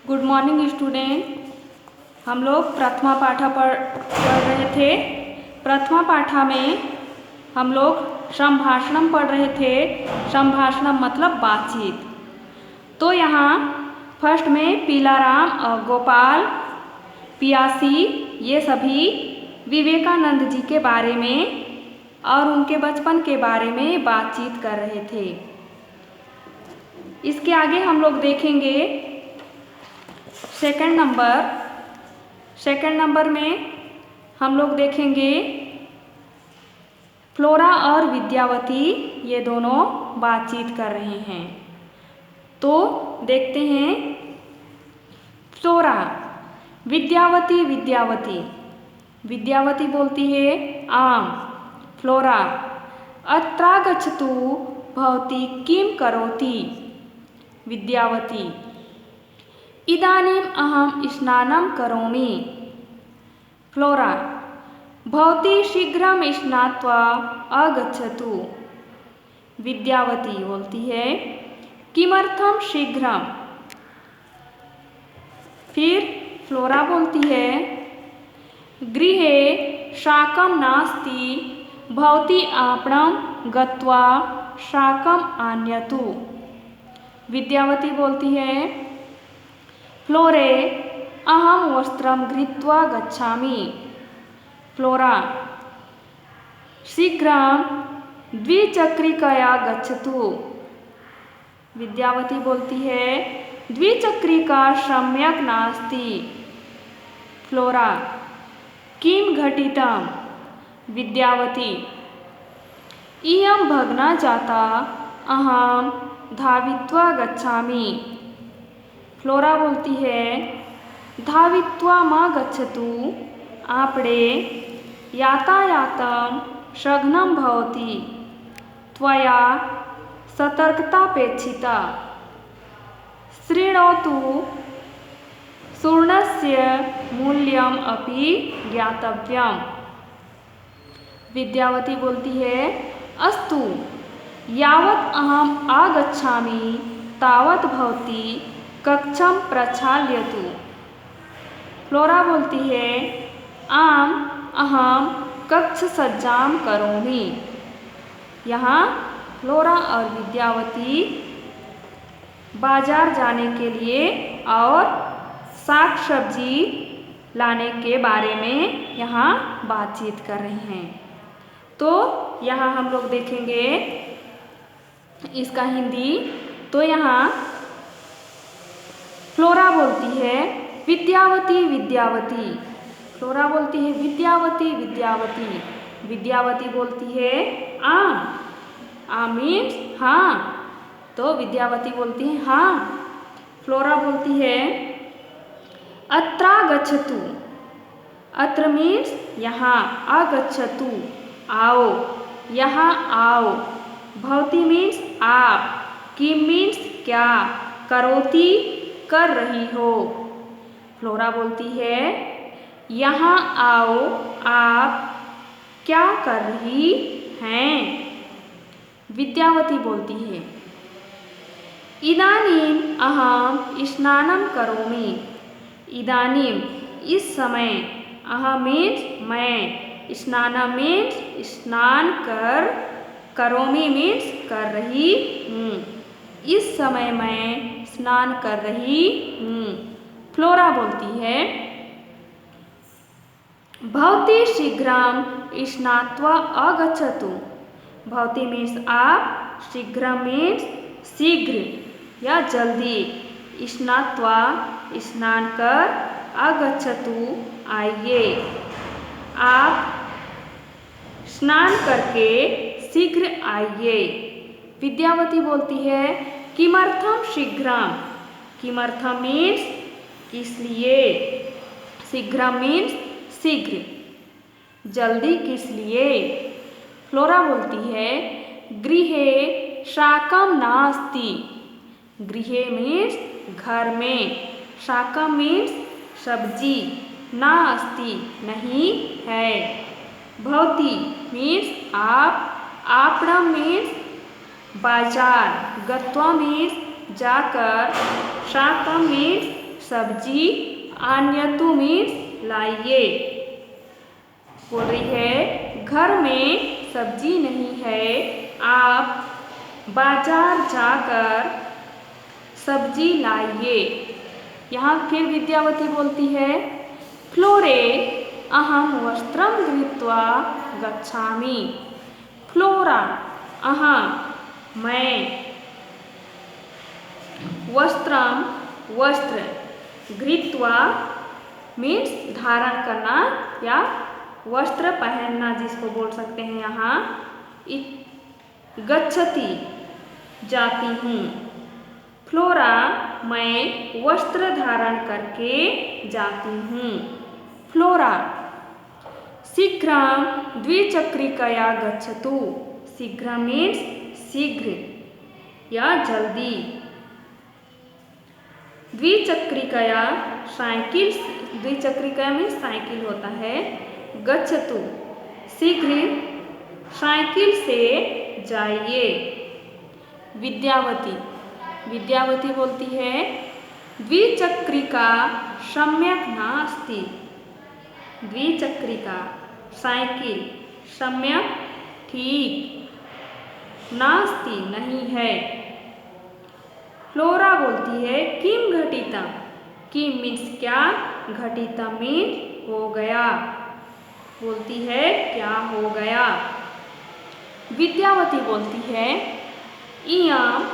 Good morning student. हम लोग प्रथमा पाठा पढ़ रहे थे। प्रथमा पाठा में हम लोग संभाषणम पढ़ रहे थे। संभाषणम मतलब बातचीत। तो यहाँ फर्स्ट में पीलाराम और गोपाल, पियासी, ये सभी विवेकानंद जी के बारे में और उनके बचपन के बारे में बातचीत कर रहे थे। इसके आगे हम लोग देखेंगे सेकंड नंबर में हम लोग देखेंगे फ्लोरा और विद्यावती, ये दोनों बातचीत कर रहे हैं। तो देखते हैं। फ्लोरा, विद्यावती बोलती है आम। फ्लोरा, अत्रागच्छतु भवती किं करोति। विद्यावती, इदानीम् अहं स्नानं करोमि। फ्लोरा, भवती शीघ्रं स्नात्वा आगच्छतु। विद्यावती बोलती है किमर्थं शीघ्रं। फिर फ्लोरा बोलती है गृहे शाकं नास्ति, भवती आपणं गत्वा शाकं आनयतु। विद्यावती बोलती है फ्लोरे, अहं वस्त्रं धृत्वा गच्छामि। फ्लोरा, शीघ्रं द्विचक्रिकया गच्छतु। विद्यावती बोलती है द्विचक्रिका सम्यक् नास्ति। फ्लोरा, किं घटितं। विद्यावती, इयं भग्ना जाता, अहं धावित्वा गच्छामि। फ्लोरा बोलती है धावित्वा मा गच्छतु, आपणे यातायातं सघनं भवति, त्वया सतर्कतापेक्षिता। शृणोतु, चूर्णस्य मूल्यम् अपि ज्ञातव्यम्। विद्यावती बोलती है अस्तु, यावत् अहम् आगच्छामि तावत् भवती कक्षं प्रक्षाल्यतु। फ्लोरा बोलती है आम्, अहं कक्षसज्जां करोमि। यहाँ फ्लोरा और विद्यावती बाजार जाने के लिए और साग सब्जी लाने के बारे में यहाँ बातचीत कर रहे हैं। तो यहाँ हम लोग देखेंगे इसका हिंदी। तो यहाँ फ्लोरा बोलती है विद्यावती। फ्लोरा बोलती है विद्यावती। विद्यावती बोलती है आम मीन्स हाँ। तो विद्यावती बोलती है हाँ। फ्लोरा बोलती है अत्रागच्छतु। अत्र मीन्स यहाँ, आगच्छतु आओ, यहाँ आओ। भवती मीन्स आप, किम मीन्स क्या, करोति कर रही हो। फ्लोरा बोलती है यहाँ आओ, आप क्या कर रही हैं। विद्यावती बोलती है इदानीम् अहं स्नानं करोमि। इदानीम इस समय, अहं मीन्स मैं, स्नानं मीन्स स्नान कर, करोमि मीन्स कर रही हूँ। इस समय मैं स्नान कर रही हूँ। फ्लोरा बोलती है भवती शीघ्रं स्नात्वा आगच्छतु। भवती मीन्स आप, शीघ्रं मीन्स शीघ्र या जल्दी, स्नात्वा स्नान कर, आगच्छतु आइए, आप स्नान करके शीघ्र आइए। विद्यावती बोलती है किमर्थं शीघ्रं। किमर्थं मीन्स किस लिए, शीघ्रं मीन्स शीघ्र, जल्दी किस लिए। फ्लोरा बोलती है गृहे शाकं नास्ति। गृहे मीन्स घर में, शाकं मीन्स सब्जी, नास्ति नहीं है। भवती मीन्स आप, आपणं मीन्स बाजार, गत्वा मीन्स जाकर, शाकं मीन्स सब्जी, आनयतु मीन्स लाइए। बोल रही है घर में सब्जी नहीं है, आप बाजार जाकर सब्जी लाइए। यहाँ फिर विद्यावती बोलती है फ्लोरे अहम वस्त्रं धृत्वा गच्छामि। फ्लोरा अहम मैं, वस्त्रम वस्त्र, धृत्वा मीन्स धारण करना या वस्त्र पहनना जिसको बोल सकते हैं यहाँ। गच्छति जाती हूँ। फ्लोरा मैं वस्त्र धारण करके जाती हूँ। फ्लोरा शीघ्रं द्विचक्रिकया गच्छतु। शीघ्र मीन्स शीघ्र या जल्दी। द्विचक्रिकया साइकिल, द्विचक्रिका मीन्स साइकिल होता है। गच्छतु शीघ्र साइकिल से जाइए। विद्यावती, विद्यावती बोलती है द्विचक्रिका सम्यक् नास्ति। द्विचक्रिका साइकिल, सम्यक् ठीक, नास्ति नहीं है। फ्लोरा बोलती है किम घटितम। किम मीन्स क्या, घटितम मीन्स हो गया। बोलती है क्या हो गया। विद्यावती बोलती है इयं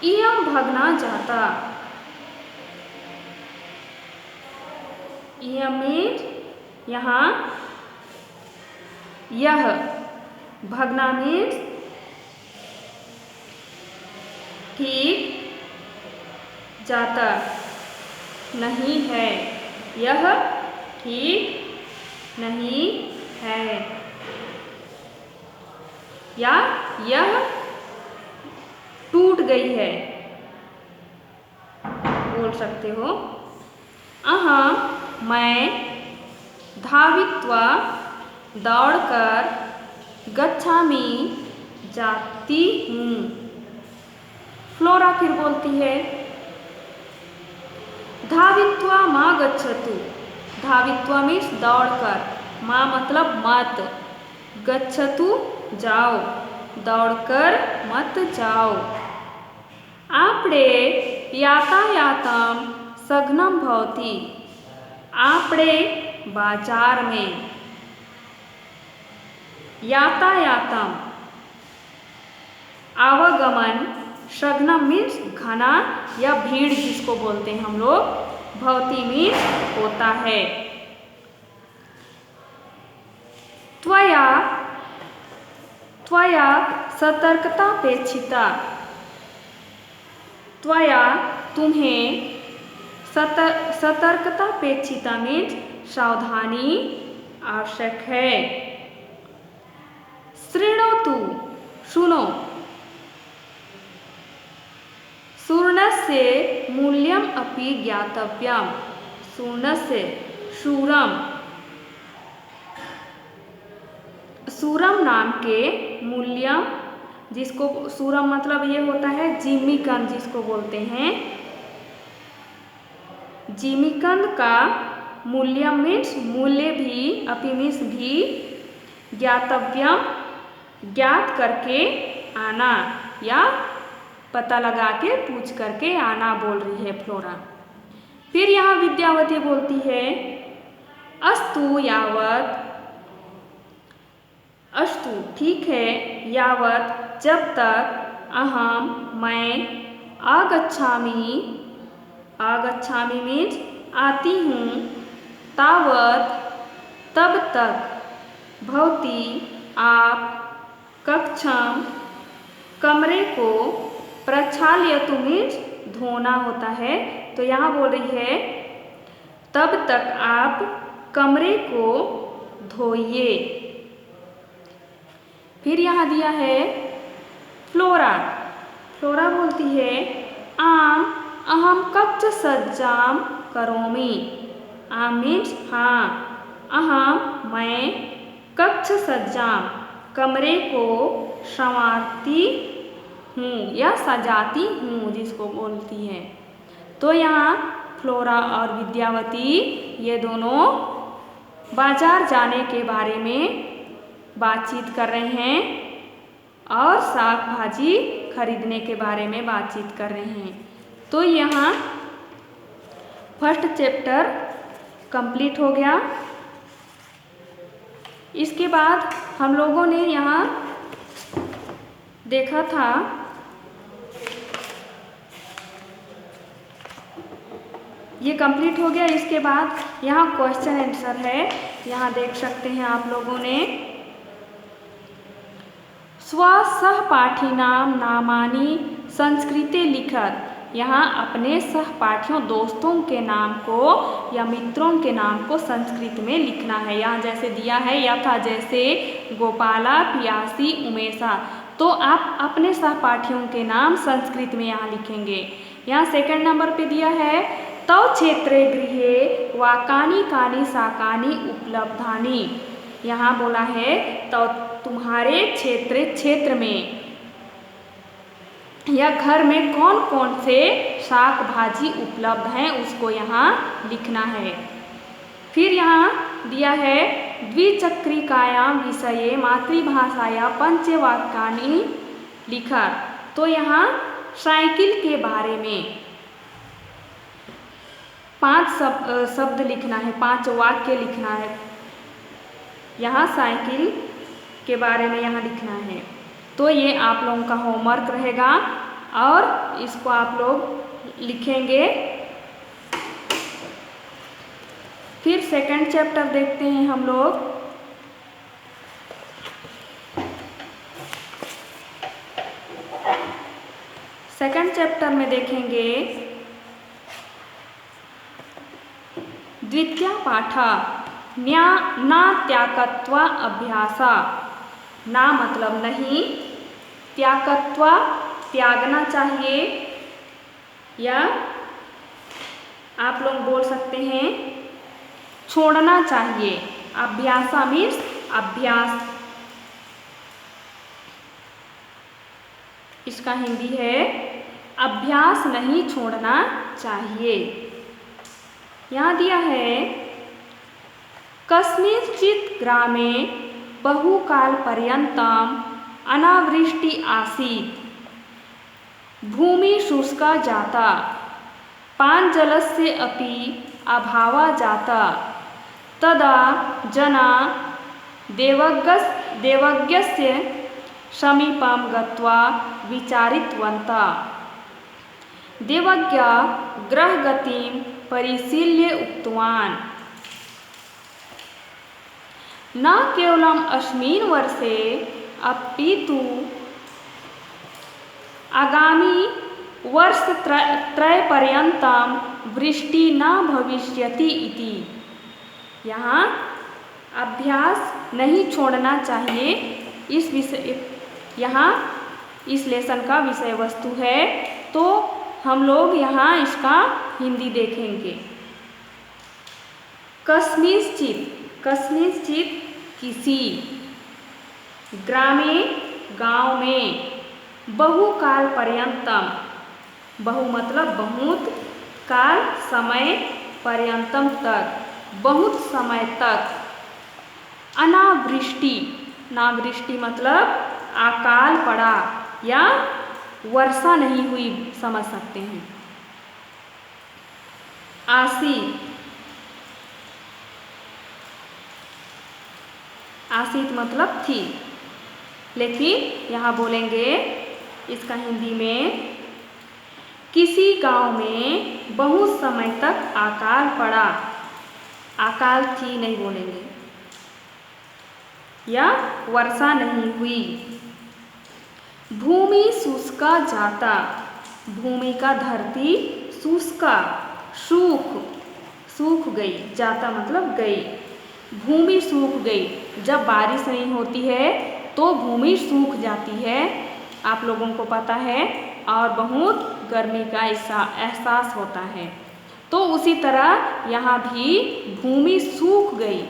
इयं भगना जाता। इयं मीन्स यहाँ यह, भगना मीन्स ठीक, जाता नहीं है, यह ठीक नहीं है या यह टूट गई है बोल सकते हो। अहम मैं धावित्वा दौड़कर गच्छामि जाती हूँ। फ्लोरा फिर बोलती है धावित्वा मा गच्छतु। धावित्वा मीन्स दौड़कर, माँ मतलब मत, गच्छतु जाओ, दौड़कर मत जाओ। आपणे यातायातं सघनं भवति। आपणे बाजार में, यातायातम आवागमन, सघनम मीन्स घना या भीड़ जिसको बोलते हैं हम लोग, भवति मीन्स होता है। त्वया त्वया सतर्कतापेक्षिता। त्वया तुम्हें, सतर्कतापेक्षिता मीन्स सावधानी आवश्यक है। शृणोतु सुनो। सूर्णस्य मूल्यम अपि ज्ञातव्यम। सूर्णस्य सूरम, सूरम नाम के मूल्यम जिसको, सूरम मतलब ये होता है जिमीकंद जिसको बोलते हैं। जिमीकंद का मूल्यम मीन्स मूल्य भी, अपि मीन्स भी, ज्ञातव्यम ज्ञात करके आना या पता लगा के पूछ करके आना बोल रही है फ्लोरा। फिर यहाँ विद्यावती बोलती है अस्तु यावत, अस्तु ठीक है, यावत जब तक, अहम मैं, आगच्छामि, आगच्छामि मीन्स आती हूँ, तावत तब तक, भवती आप, कक्षम कमरे को, प्रक्षाल्यतु मीन्स धोना होता है। तो यहाँ बोल रही है तब तक आप कमरे को धोइए। फिर यहाँ दिया है फ्लोरा। फ्लोरा बोलती है आम अहम कक्ष सज्जाम करोमि। आम मीन्स हाँ, अहम मैं, कक्ष सज्जाम कमरे को संवारती हूँ या सजाती हूँ जिसको बोलती है। तो यहाँ फ्लोरा और विद्यावती ये दोनों बाजार जाने के बारे में बातचीत कर रहे हैं और साग भाजी खरीदने के बारे में बातचीत कर रहे हैं। तो यहाँ फर्स्ट चैप्टर कंप्लीट हो गया। इसके बाद हम लोगों ने यहाँ देखा था ये कंप्लीट हो गया। इसके बाद यहाँ क्वेश्चन आंसर है, यहाँ देख सकते हैं आप लोगों ने। स्वसहपाठिनां नामानि संस्कृते लिखत। यहाँ अपने सहपाठियों दोस्तों के नाम को या मित्रों के नाम को संस्कृत में लिखना है। यहाँ जैसे दिया है यथा, जैसे गोपाला, पियासी, उमेशा, तो आप अपने सहपाठियों के नाम संस्कृत में यहाँ लिखेंगे। यहाँ सेकंड नंबर पे दिया है तव क्षेत्रे गृहे वाकानि कानि शाकानि उपलब्धानि। यहाँ बोला है तो तुम्हारे क्षेत्र में या घर में कौन कौन से शाक भाजी उपलब्ध हैं उसको यहाँ लिखना है। फिर यहाँ दिया है द्विचक्रिकायां विषये मातृभाषाया पंचवाक्यानि लिखा। तो यहाँ साइकिल के बारे में 5 शब्द लिखना है, 5 वाक्य लिखना है। यहाँ साइकिल के बारे में यहाँ लिखना है। तो ये आप लोगों का होमवर्क रहेगा और इसको आप लोग लिखेंगे। फिर सेकंड चैप्टर देखते हैं हम लोग। सेकंड चैप्टर में देखेंगे द्वितीय पाठ नात्याकत्व अभ्यासा। ना मतलब नहीं, त्यागत्व त्यागना चाहिए, या आप लोग बोल सकते हैं छोड़ना चाहिए। अभ्यासा मीन्स अभ्यास, इसका हिंदी है अभ्यास नहीं छोड़ना चाहिए। यहाँ दिया है कस्मिंश्चित् ग्रामे बहुकाल पर्यन्तं अनावृष्टि आसीत्, भूमि शुष्का जाता, पानजलस्य अपि अभावा जाता, तदा जना देवज्ञस्य समीपं गत्वा विचारितवन्तः। देवज्ञः ग्रहगतिं परिशील्य उक्तवान् न केवलम् अस्मिन् वर्षे अपितु आगामी वर्षत्रयपर्यन्तं वृष्टि न भविष्यति इति। यहाँ अभ्यास नहीं छोड़ना चाहिए, इस विषय यहाँ इस लेसन का विषय वस्तु है। तो हम लोग यहाँ इसका हिंदी देखेंगे। कस्मिंश्चित् किसी, ग्रामे गांव में, बहुकाल पर्यंतम, बहु मतलब बहुत, काल समय, पर्यंतम तक, बहुत समय तक, अनावृष्टि, नावृष्टि मतलब अकाल पड़ा या वर्षा नहीं हुई, समझ सकते हैं। आसीत मतलब थी, लेकिन यहाँ बोलेंगे इसका हिंदी में किसी गांव में बहुत समय तक अकाल पड़ा, अकाल थी नहीं बोलेंगे, या वर्षा नहीं हुई। भूमि शुष्का जाता, भूमि का धरती शुष्का सूख गई, जाता मतलब गई, भूमि सूख गई। जब बारिश नहीं होती है तो भूमि सूख जाती है, आप लोगों को पता है, और बहुत गर्मी का एहसास होता है। तो उसी तरह यहाँ भी भूमि सूख गई।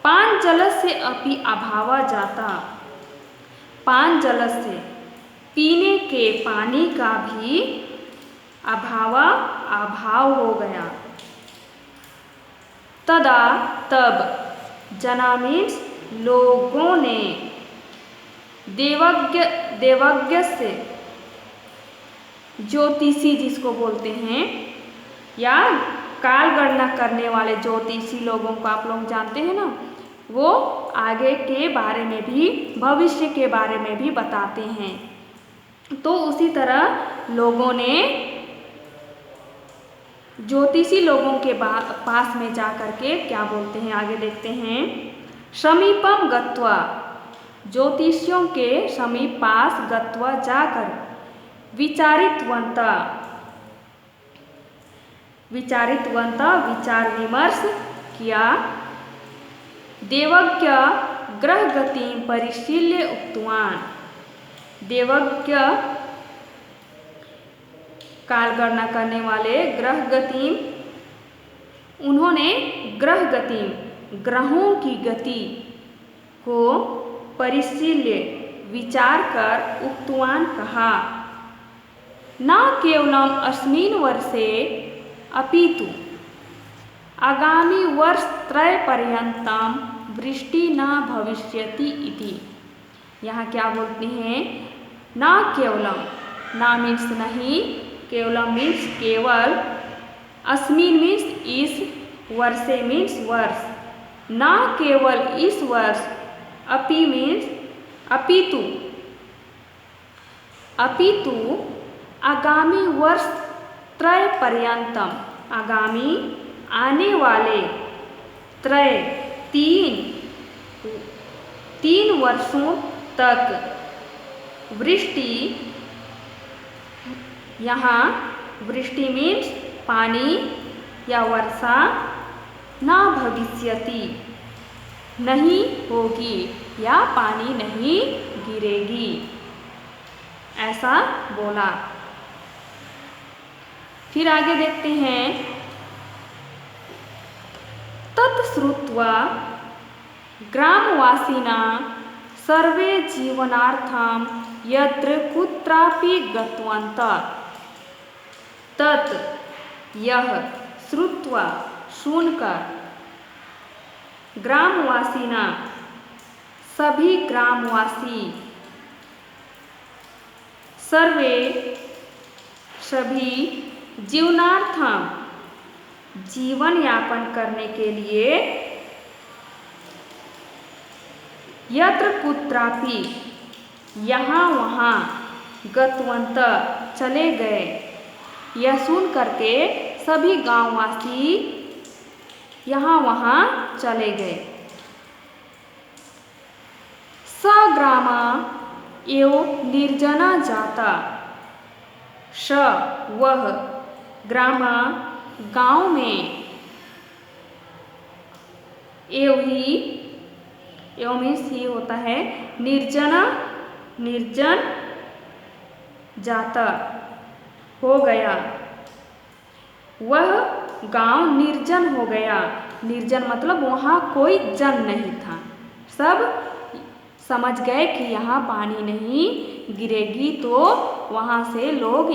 पान जलस्य अपि अभावा जाता, पान जलस्य पीने के पानी का भी अभाव हो गया। तदा तब, जना मीन्स लोगों ने, देवज्ञ से, ज्योतिषी जिसको बोलते हैं, या काल गणना करने वाले ज्योतिषी लोगों को आप लोग जानते हैं ना, वो आगे के बारे में भी, भविष्य के बारे में भी बताते हैं। तो उसी तरह लोगों ने ज्योतिषी लोगों के पास में जा कर के क्या बोलते हैं, आगे देखते हैं। समीपम गत्वा, ज्योतिषियों के समीप पास गत्वा जाकर, विचारितवंता विचार विमर्श किया। देवज्ञ ग्रह गतिं परिशील्य उक्तवान, देवज्ञ काल गणना करने वाले ग्रह गतिं, उन्होंने ग्रह गतिं, ग्रहों की गति को परिशील्य, विचार कर, उक्तवान कहा। न केवलम अस्मिन् वर्षे अपितु आगामी वर्ष त्रय पर्यंतम वृष्टि न भविष्यति इति। यहाँ क्या बोलते हैं, न केवलम, ना मीन्स नहीं, केवलम मीन्स केवल, अस्मिन मीन्स इस, वर्षे मीन्स वर्ष, न केवल इस वर्ष, अपि मीन्स अपितु, अपितु आगामी वर्ष त्रय पर्यंतम, आगामी आने वाले, त्रय तीन वर्षों तक, वृष्टि, यहाँ वृष्टि मीन्स पानी या वर्षा, ना भविष्यति, नहीं होगी या पानी नहीं गिरेगी, ऐसा बोला। फिर आगे देखते हैं। तत्श्रुत्वा ग्रामवासिना सर्वे जीवनार्थम यत्र कुत्रापि गतवन्तः। तत्, यह, श्रुत्वा, सुनकर, ग्रामवासिना, सभी ग्रामवासी, सर्वे, सभी, जीवनार्थम, जीवन यापन करने के लिए, यत्र कुत्रापि, यहाँ वहाँ, गतवन्तः, चले गए। यह सुन करके सभी गांववासी यहाँ वहाँ चले गए। स ग्राम एव निर्जना जाता, स, वह, ग्राम, गांव में, एव ही, एव मीन्स ही होता है, निर्जना, निर्जन, जाता, हो गया, वह गांव निर्जन हो गया। निर्जन मतलब वहाँ कोई जन नहीं था, सब समझ गए कि यहाँ पानी नहीं गिरेगी, तो वहाँ से लोग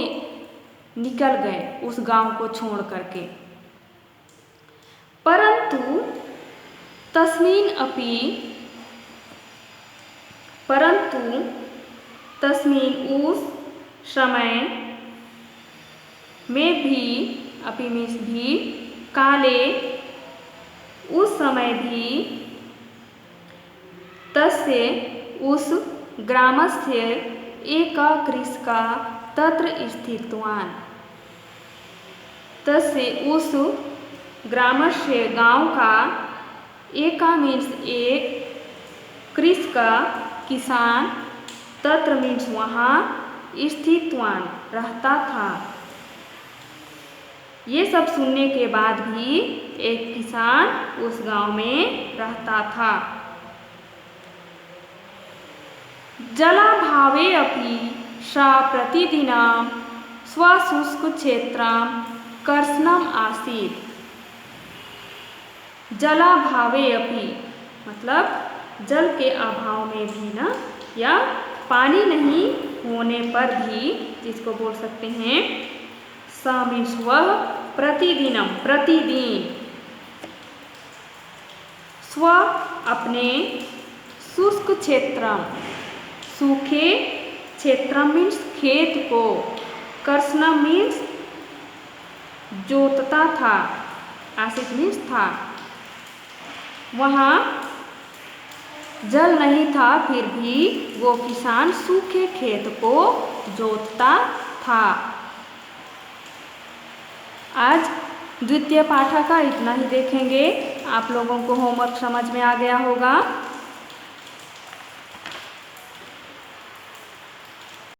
निकल गए उस गांव को छोड़ करके। परंतु तस्मिन उस समय में भी, अपि मीन्स भी, काले, उस समय भी, तस्य, उस ग्रामस्य, एका कृषका तत्र स्थितवान। तस्य, उस ग्रामस्य, गांव का, एका मीन्स एक, कृषका, किसान, तत्र मीन्स वहाँ, स्थितवान, रहता था। ये सब सुनने के बाद भी एक किसान उस गांव में रहता था। जलाभावे अपि सा प्रतिदिनं स्वशुष्क क्षेत्रं कर्षणम् आसीत्। जलाभावे अपि मतलब जल के अभाव में भी ना, या पानी नहीं होने पर भी, जिसको बोल सकते हैं स मीन्स वह, प्रतिदिनम प्रतिदिन, स्व अपने, शुष्क क्षेत्रम सूखे क्षेत्र मीन्स खेत को, कर्षण मीन्स जोतता था, आसित मीन्स था। वहाँ जल नहीं था फिर भी वो किसान सूखे खेत को जोतता था। आज द्वितीय पाठ का इतना ही देखेंगे। आप लोगों को होमवर्क समझ में आ गया होगा।